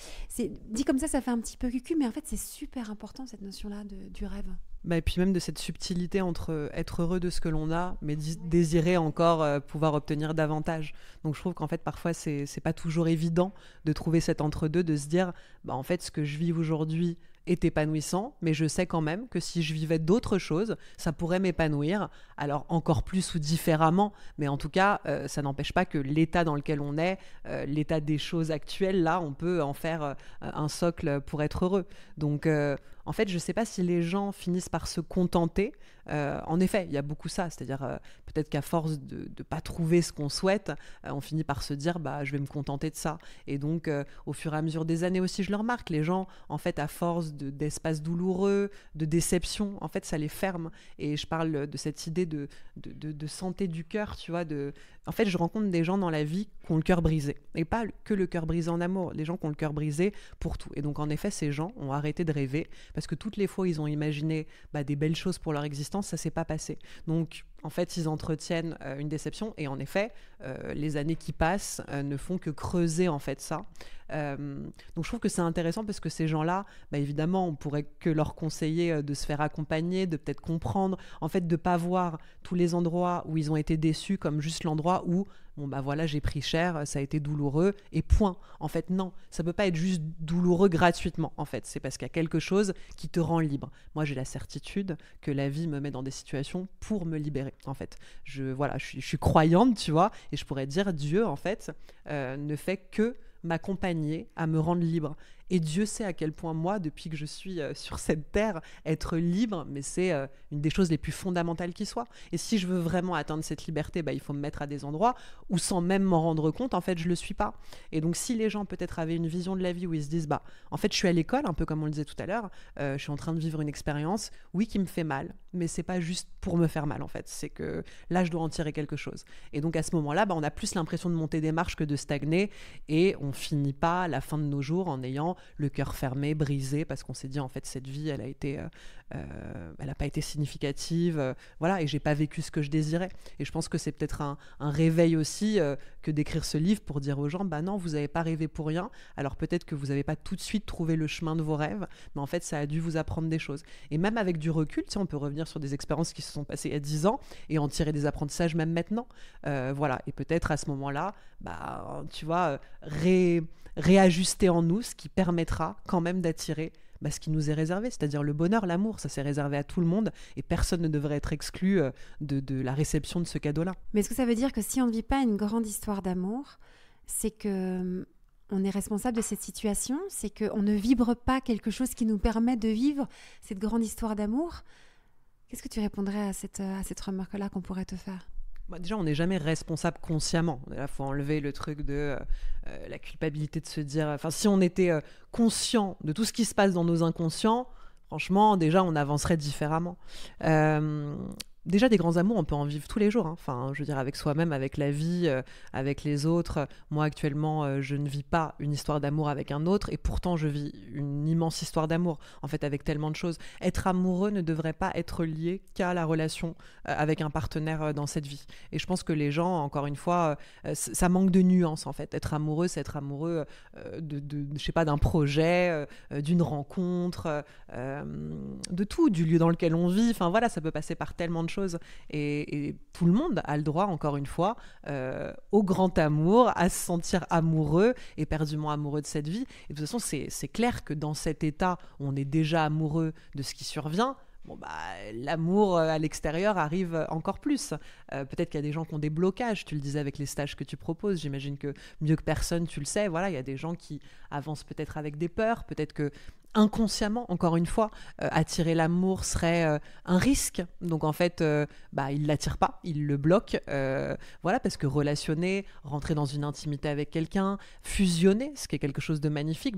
dit comme ça fait un petit peu cucu, mais en fait, c'est super important, cette notion-là du rêve. Et puis même de cette subtilité entre être heureux de ce que l'on a, mais désirer encore pouvoir obtenir davantage. Donc je trouve qu'en fait, parfois, c'est pas toujours évident de trouver cet entre-deux, de se dire, en fait, ce que je vis aujourd'hui est épanouissant, mais je sais quand même que si je vivais d'autres choses, ça pourrait m'épanouir, alors encore plus ou différemment, mais en tout cas, ça n'empêche pas que l'état dans lequel on est, l'état des choses actuelles, là, on peut en faire un socle pour être heureux. Donc, en fait, je ne sais pas si les gens finissent par se contenter. En effet, il y a beaucoup ça, c'est-à-dire peut-être qu'à force de ne pas trouver ce qu'on souhaite, on finit par se dire je vais me contenter de ça. Et donc, au fur et à mesure des années aussi, je le remarque, les gens, en fait, à force d'espaces douloureux, de déception, en fait, ça les ferme. Et je parle de cette idée de santé du cœur, tu vois. En fait, je rencontre des gens dans la vie qui ont le cœur brisé. Et pas que le cœur brisé en amour, les gens qui ont le cœur brisé pour tout. Et donc, en effet, ces gens ont arrêté de rêver parce que toutes les fois où ils ont imaginé des belles choses pour leur existence, ça ne s'est pas passé. Donc, en fait, ils entretiennent une déception. Et en effet, les années qui passent ne font que creuser en fait ça. Donc je trouve que c'est intéressant parce que ces gens-là, évidemment, on pourrait que leur conseiller de se faire accompagner, de peut-être comprendre, en fait, de ne pas voir tous les endroits où ils ont été déçus comme juste l'endroit où voilà, j'ai pris cher, ça a été douloureux, et point. En fait, non, ça peut pas être juste douloureux gratuitement, en fait. C'est parce qu'il y a quelque chose qui te rend libre. Moi, j'ai la certitude que la vie me met dans des situations pour me libérer, en fait. Je suis croyante, tu vois, et je pourrais dire, Dieu, en fait, ne fait que m'accompagner à me rendre libre. Et Dieu sait à quel point moi, depuis que je suis sur cette terre, être libre, mais c'est une des choses les plus fondamentales qui soit. Et si je veux vraiment atteindre cette liberté, il faut me mettre à des endroits où sans même m'en rendre compte, en fait, je le suis pas. Et donc si les gens peut-être avaient une vision de la vie où ils se disent, en fait, je suis à l'école, un peu comme on le disait tout à l'heure, je suis en train de vivre une expérience, oui, qui me fait mal, mais c'est pas juste pour me faire mal, en fait. C'est que là, je dois en tirer quelque chose. Et donc à ce moment-là, on a plus l'impression de monter des marches que de stagner, et on finit pas à la fin de nos jours en ayant le cœur fermé, brisé, parce qu'on s'est dit en fait cette vie elle a pas été significative, voilà, et j'ai pas vécu ce que je désirais. Et je pense que c'est peut-être un réveil aussi que d'écrire ce livre pour dire aux gens non, vous avez pas rêvé pour rien, alors peut-être que vous avez pas tout de suite trouvé le chemin de vos rêves, mais en fait ça a dû vous apprendre des choses. Et même avec du recul, on peut revenir sur des expériences qui se sont passées il y a 10 ans et en tirer des apprentissages même maintenant, voilà. Et peut-être à ce moment-là, tu vois, réajuster en nous ce qui permettra quand même d'attirer ce qui nous est réservé, c'est-à-dire le bonheur, l'amour. Ça, c'est réservé à tout le monde et personne ne devrait être exclu de la réception de ce cadeau-là. Mais est-ce que ça veut dire que si on ne vit pas une grande histoire d'amour, c'est que on est responsable de cette situation, c'est qu'on ne vibre pas quelque chose qui nous permet de vivre cette grande histoire d'amour? Qu'est-ce que tu répondrais à cette remarque-là qu'on pourrait te faire? Déjà, on n'est jamais responsable consciemment. Il faut enlever le truc de la culpabilité de se dire... si on était conscient de tout ce qui se passe dans nos inconscients, franchement, déjà, on avancerait différemment. Déjà, des grands amours, on peut en vivre tous les jours. Je veux dire, avec soi-même, avec la vie, avec les autres. Moi, actuellement, je ne vis pas une histoire d'amour avec un autre, et pourtant, je vis une immense histoire d'amour, en fait, avec tellement de choses. Être amoureux ne devrait pas être lié qu'à la relation avec un partenaire dans cette vie. Et je pense que les gens, encore une fois, ça manque de nuances, en fait. Être amoureux, c'est être amoureux je sais pas, d'un projet, d'une rencontre, de tout, du lieu dans lequel on vit. Voilà, ça peut passer par tellement de choses. Et tout le monde a le droit, encore une fois, au grand amour, à se sentir amoureux, éperdument amoureux de cette vie. Et de toute façon, c'est clair que dans cet état où on est déjà amoureux de ce qui survient, l'amour à l'extérieur arrive encore plus. Peut-être qu'il y a des gens qui ont des blocages, tu le disais avec les stages que tu proposes, j'imagine que mieux que personne tu le sais, voilà, il y a des gens qui avancent peut-être avec des peurs, peut-être que inconsciemment, encore une fois, attirer l'amour serait un risque. Donc en fait, il ne l'attire pas, il le bloque. Voilà, parce que relationner, rentrer dans une intimité avec quelqu'un, fusionner, ce qui est quelque chose de magnifique,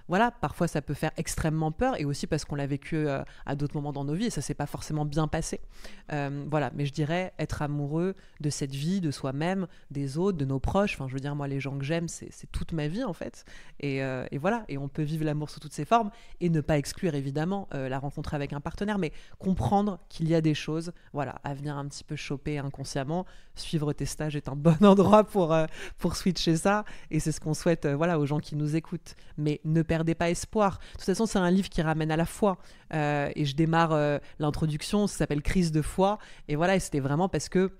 voilà, parfois ça peut faire extrêmement peur, et aussi parce qu'on l'a vécu à d'autres moments dans nos vies et ça s'est pas forcément bien passé. Voilà, mais je dirais être amoureux de cette vie, de soi-même, des autres, de nos proches. Je veux dire, moi, les gens que j'aime, c'est toute ma vie en fait. Et voilà, et on peut vivre l'amour sous toutes ses formes et ne pas exclure évidemment la rencontre avec un partenaire, mais comprendre qu'il y a des choses, voilà, à venir un petit peu choper inconsciemment. Suivre tes stages est un bon endroit pour switcher ça, et c'est ce qu'on souhaite voilà, aux gens qui nous écoutent. Mais ne perdez pas espoir. De toute façon, c'est un livre qui ramène à la foi. Et je démarre l'introduction, ça s'appelle Crise de foi. Et voilà, et c'était vraiment parce que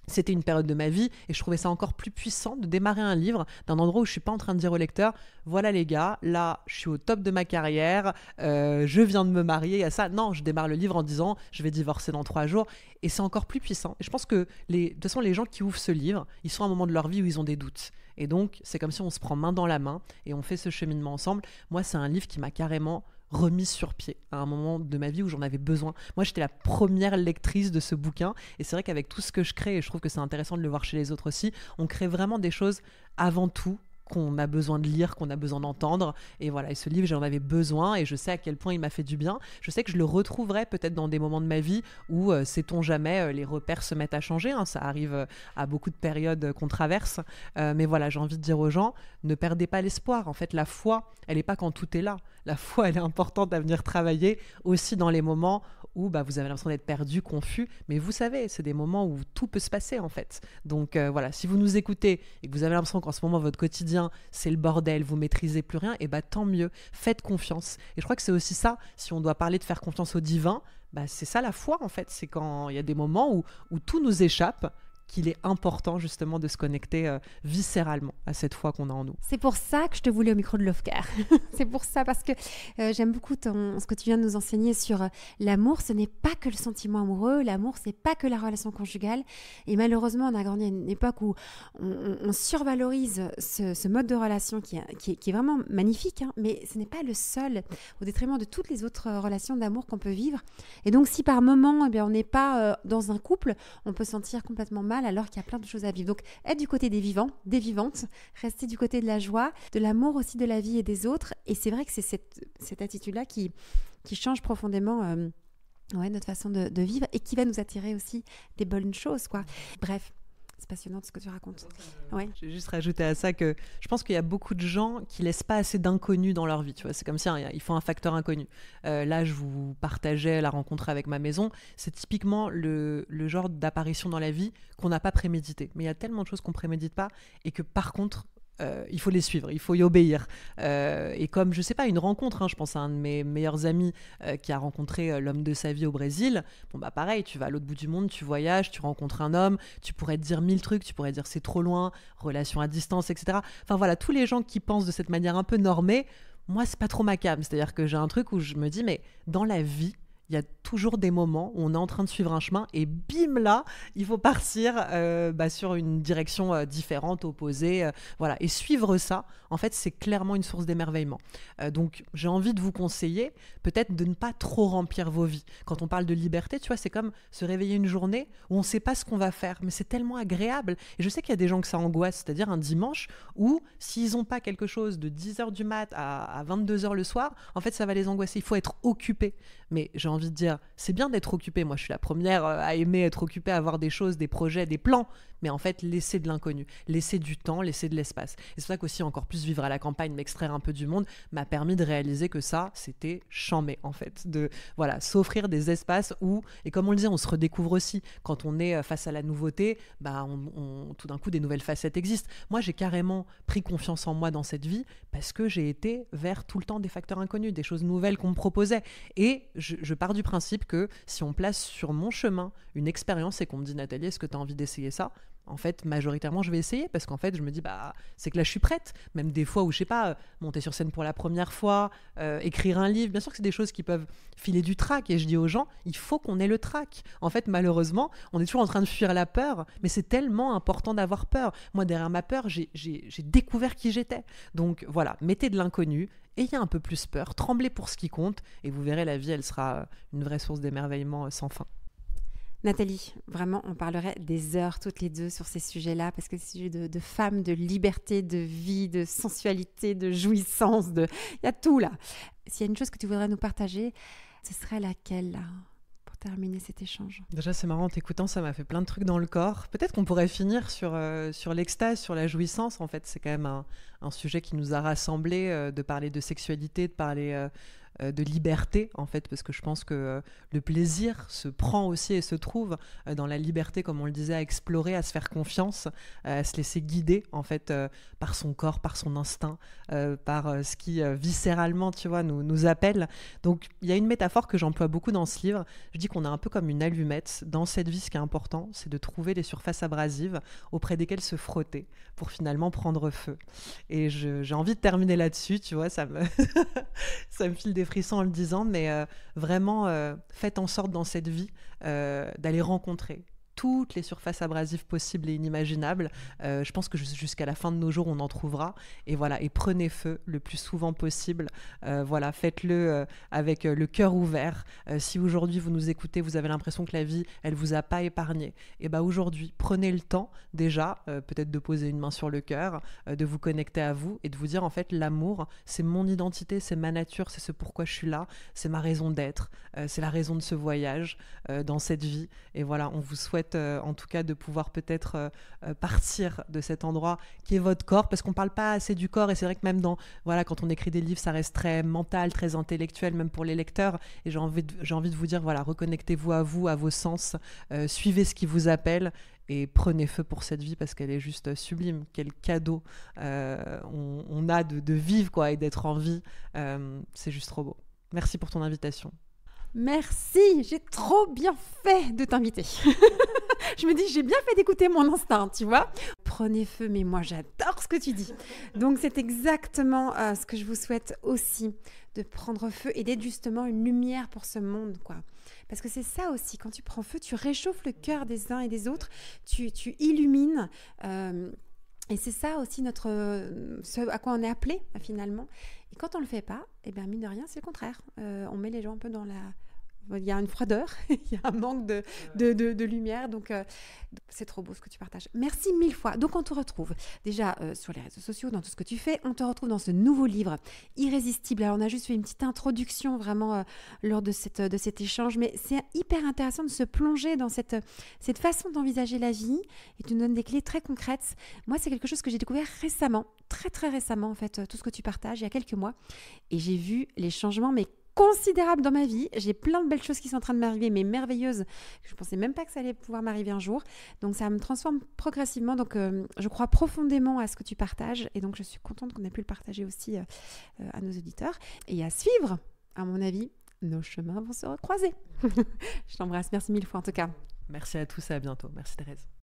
c'était une période de ma vie et je trouvais ça encore plus puissant de démarrer un livre d'un endroit où je suis pas en train de dire au lecteur, voilà les gars, là je suis au top de ma carrière, je viens de me marier à ça. Non, je démarre le livre en disant je vais divorcer dans 3 jours, et c'est encore plus puissant. Et je pense que de toute façon, les gens qui ouvrent ce livre, ils sont à un moment de leur vie où ils ont des doutes. Et donc c'est comme si on se prend main dans la main et on fait ce cheminement ensemble. Moi, c'est un livre qui m'a carrément remise sur pied à un moment de ma vie où j'en avais besoin. Moi, j'étais la première lectrice de ce bouquin, et c'est vrai qu'avec tout ce que je crée, et je trouve que c'est intéressant de le voir chez les autres aussi, on crée vraiment des choses avant tout qu'on a besoin de lire, qu'on a besoin d'entendre. Et voilà, et ce livre, j'en avais besoin, et je sais à quel point il m'a fait du bien. Je sais que je le retrouverai peut-être dans des moments de ma vie où, sait-on jamais, les repères se mettent à changer. Ça arrive à beaucoup de périodes qu'on traverse. Mais voilà, j'ai envie de dire aux gens, ne perdez pas l'espoir. En fait, la foi, elle n'est pas quand tout est là. La foi, elle est importante à venir travailler aussi dans les moments où vous avez l'impression d'être perdu, confus. Mais vous savez, c'est des moments où tout peut se passer, en fait. Donc voilà, si vous nous écoutez et que vous avez l'impression qu'en ce moment, votre quotidien, c'est le bordel, vous maîtrisez plus rien, et tant mieux, faites confiance. Et je crois que c'est aussi ça, si on doit parler de faire confiance au divin, c'est ça la foi, en fait. C'est quand il y a des moments où tout nous échappe, qu'il est important justement de se connecter viscéralement à cette foi qu'on a en nous. C'est pour ça que je te voulais au micro de Love Care. C'est pour ça, parce que j'aime beaucoup ce que tu viens de nous enseigner sur l'amour. Ce n'est pas que le sentiment amoureux, l'amour, c'est pas que la relation conjugale. Et malheureusement, on a grandi à une époque où on survalorise ce mode de relation qui est vraiment magnifique, hein, mais ce n'est pas le seul, au détriment de toutes les autres relations d'amour qu'on peut vivre. Et donc, si par moment, on n'est pas dans un couple, on peut se sentir complètement mal alors qu'il y a plein de choses à vivre. Donc, être du côté des vivants, des vivantes, rester du côté de la joie, de l'amour aussi de la vie et des autres. Et c'est vrai que c'est cette attitude-là qui change profondément notre façon de vivre et qui va nous attirer aussi des bonnes choses, quoi. Bref. C'est passionnant ce que tu racontes. Ouais. Je vais juste rajouter à ça que je pense qu'il y a beaucoup de gens qui laissent pas assez d'inconnus dans leur vie. Tu vois, c'est comme si il faut un facteur inconnu. Là, je vous partageais la rencontre avec ma maison. C'est typiquement le genre d'apparition dans la vie qu'on n'a pas prémédité. Mais il y a tellement de choses qu'on prémédite pas et que par contre, il faut les suivre, il faut y obéir. Et comme, je sais pas, une rencontre, hein, je pense à un de mes meilleurs amis qui a rencontré l'homme de sa vie au Brésil. Bon, bah pareil, tu vas à l'autre bout du monde, tu voyages, tu rencontres un homme, tu pourrais te dire 1000 trucs, tu pourrais dire c'est trop loin, relation à distance, etc. Enfin voilà, tous les gens qui pensent de cette manière un peu normée, moi, c'est pas trop ma came. C'est-à-dire que j'ai un truc où je me dis, mais dans la vie, il y a toujours des moments où on est en train de suivre un chemin et bim là, il faut partir sur une direction différente, opposée. Voilà. Et suivre ça, en fait, c'est clairement une source d'émerveillement. Donc, j'ai envie de vous conseiller peut-être de ne pas trop remplir vos vies. Quand on parle de liberté, tu vois, c'est comme se réveiller une journée où on ne sait pas ce qu'on va faire, mais c'est tellement agréable. Et je sais qu'il y a des gens que ça angoisse, c'est-à-dire un dimanche où s'ils n'ont pas quelque chose de 10h du mat à 22h le soir, en fait, ça va les angoisser. Il faut être occupé. Mais j'ai envie de dire, c'est bien d'être occupé. Moi, je suis la première à aimer être occupée, à avoir des choses, des projets, des plans. Mais en fait, laisser de l'inconnu, laisser du temps, laisser de l'espace. Et c'est pour ça qu'aussi, encore plus vivre à la campagne, m'extraire un peu du monde, m'a permis de réaliser que ça, c'était chambé, en fait. De s'offrir des espaces où, et comme on le dit, on se redécouvre aussi. Quand on est face à la nouveauté, tout d'un coup, des nouvelles facettes existent. Moi, j'ai carrément pris confiance en moi dans cette vie parce que j'ai été vers tout le temps des facteurs inconnus, des choses nouvelles qu'on me proposait. Et je pars du principe que si on place sur mon chemin une expérience et qu'on me dit, Nathalie, est-ce que tu as envie d'essayer ça ? En fait, majoritairement, je vais essayer parce qu'en fait, je me dis, c'est que là, je suis prête. Même des fois où, je sais pas, monter sur scène pour la première fois, écrire un livre, bien sûr que c'est des choses qui peuvent filer du trac. Et je dis aux gens, il faut qu'on ait le trac. En fait, malheureusement, on est toujours en train de fuir la peur, mais c'est tellement important d'avoir peur. Moi, derrière ma peur, j'ai découvert qui j'étais. Donc voilà, mettez de l'inconnu, ayez un peu plus peur, tremblez pour ce qui compte, et vous verrez, la vie, elle sera une vraie source d'émerveillement sans fin. Nathalie, vraiment, on parlerait des heures toutes les deux sur ces sujets-là, parce que c'est des sujets de femmes, de liberté, de vie, de sensualité, de jouissance, il y a tout là. S'il y a une chose que tu voudrais nous partager, ce serait laquelle là, pour terminer cet échange? Déjà, c'est marrant, en t'écoutant, ça m'a fait plein de trucs dans le corps. Peut-être qu'on pourrait finir sur l'extase, sur la jouissance. En fait, c'est quand même un sujet qui nous a rassemblés, de parler de sexualité, de parler de liberté, en fait, parce que je pense que le plaisir se prend aussi et se trouve dans la liberté, comme on le disait, à explorer, à se faire confiance, à se laisser guider, en fait, par son corps, par son instinct, par ce qui, viscéralement, tu vois, nous appelle. Donc, il y a une métaphore que j'emploie beaucoup dans ce livre. Je dis qu'on est un peu comme une allumette. Dans cette vie, ce qui est important, c'est de trouver les surfaces abrasives auprès desquelles se frotter pour finalement prendre feu. Et j'ai envie de terminer là-dessus, tu vois, ça me file des frissons en le disant, mais vraiment, faites en sorte dans cette vie d'aller rencontrer toutes les surfaces abrasives possibles et inimaginables. Je pense que jusqu'à la fin de nos jours, on en trouvera. Et voilà, et prenez feu le plus souvent possible. Voilà, faites-le avec le cœur ouvert. Si aujourd'hui vous nous écoutez, vous avez l'impression que la vie, elle vous a pas épargné, et aujourd'hui, prenez le temps déjà, peut-être de poser une main sur le cœur, de vous connecter à vous et de vous dire, en fait, l'amour, c'est mon identité, c'est ma nature, c'est ce pourquoi je suis là, c'est ma raison d'être, c'est la raison de ce voyage dans cette vie. Et voilà, on vous souhaite en tout cas de pouvoir peut-être partir de cet endroit qui est votre corps, parce qu'on parle pas assez du corps, et c'est vrai que même quand on écrit des livres, ça reste très mental, très intellectuel, même pour les lecteurs. Et j'ai envie de vous dire, voilà, reconnectez-vous à vous, à vos sens, suivez ce qui vous appelle et prenez feu pour cette vie parce qu'elle est juste sublime. Quel cadeau on a de vivre, quoi, et d'être en vie. C'est juste trop beau. Merci pour ton invitation. Merci, j'ai trop bien fait de t'inviter. Je me dis, j'ai bien fait d'écouter mon instinct, tu vois. Prenez feu, mais moi, j'adore ce que tu dis. Donc, c'est exactement ce que je vous souhaite aussi, de prendre feu et d'être justement une lumière pour ce monde, quoi. Parce que c'est ça aussi, quand tu prends feu, tu réchauffes le cœur des uns et des autres, tu illumines. Et c'est ça aussi ce à quoi on est appelé, finalement. Et quand on ne le fait pas, eh bien, mine de rien, c'est le contraire. On met les gens un peu dans la... Il y a une froideur, il y a un manque de lumière. Donc, c'est trop beau ce que tu partages. Merci mille fois. Donc, on te retrouve déjà sur les réseaux sociaux, dans tout ce que tu fais. On te retrouve dans ce nouveau livre, Irrésistible. Alors, on a juste fait une petite introduction vraiment lors de cet échange. Mais c'est hyper intéressant de se plonger dans cette façon d'envisager la vie. Et tu nous donnes des clés très concrètes. Moi, c'est quelque chose que j'ai découvert récemment, très, très récemment, en fait, tout ce que tu partages, il y a quelques mois. Et j'ai vu les changements, mais considérable dans ma vie. J'ai plein de belles choses qui sont en train de m'arriver, mais merveilleuses. Je ne pensais même pas que ça allait pouvoir m'arriver un jour. Donc, ça me transforme progressivement. Donc, je crois profondément à ce que tu partages. Et donc, je suis contente qu'on ait pu le partager aussi à nos auditeurs. Et à suivre, à mon avis, nos chemins vont se recroiser. Je t'embrasse. Merci mille fois en tout cas. Merci à tous et à bientôt. Merci Thérèse.